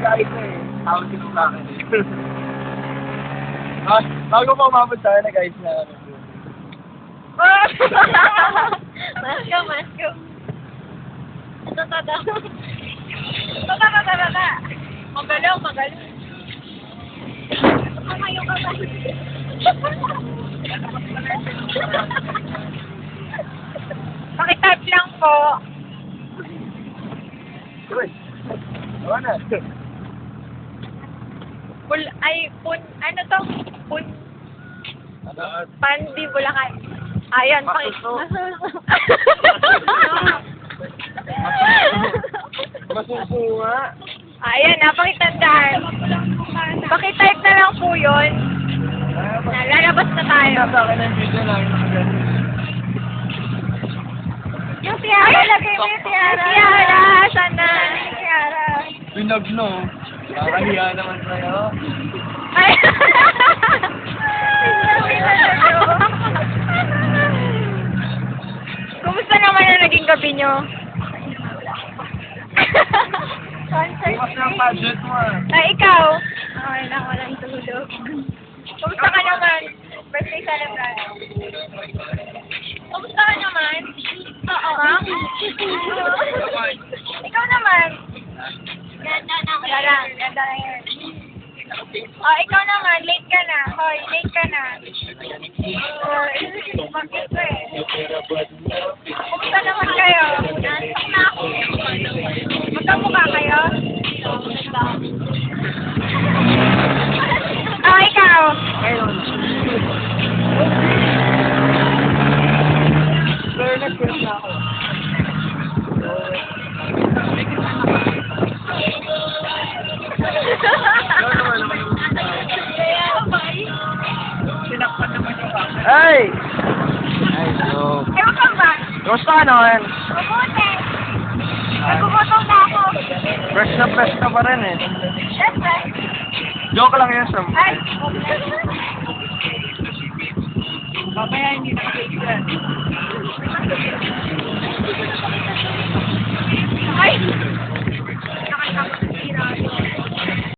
kahit na eh. Tawag ko sa akin eh. Bago pa umabot sa akin na guys na Masko. Tada. Magaling. Kamayo ka ba? Pakitype lang po. uy, tawa na. Ano to? Pandi Bulacan. Ayan, Masuso nga. Ayan, napakitandaan. Pakitype na lang po yun. Lalabas na tayo. Nasa akin ang video lang yung nakagano. Yung tiara, lagay mo yung tiara. Tiara, sana. Tiara. Pinag no. Nakahiya naman sa'yo. Ay! Kumusta naman ang naging gabi nyo? Bukas na ang budget mo ah. Ay, ikaw? Okay lang, walang tulog. Kumusta ka naman? Birthday celebrant. Kumusta ka naman? Oo. Ma'am? Ikaw naman? Ganda na yun. Oh, ikaw naman, late ka na. Hoy, late ka na. Bakit ko eh? Kumusta naman kayo? Nasok na ako. Magkamukha kayo? Oh, ikaw? Pero nag-press na ako. Sinakpan naman yung baka. Ay! Ay, no. Ewan ka ba? Kamusta ka naman? Mabuti. Nagumutong na ako. Fresh na pa rin eh. Siyempre. Joke lang yun, Sam. Ay! Mamaya hindi na kaibigan. Ay!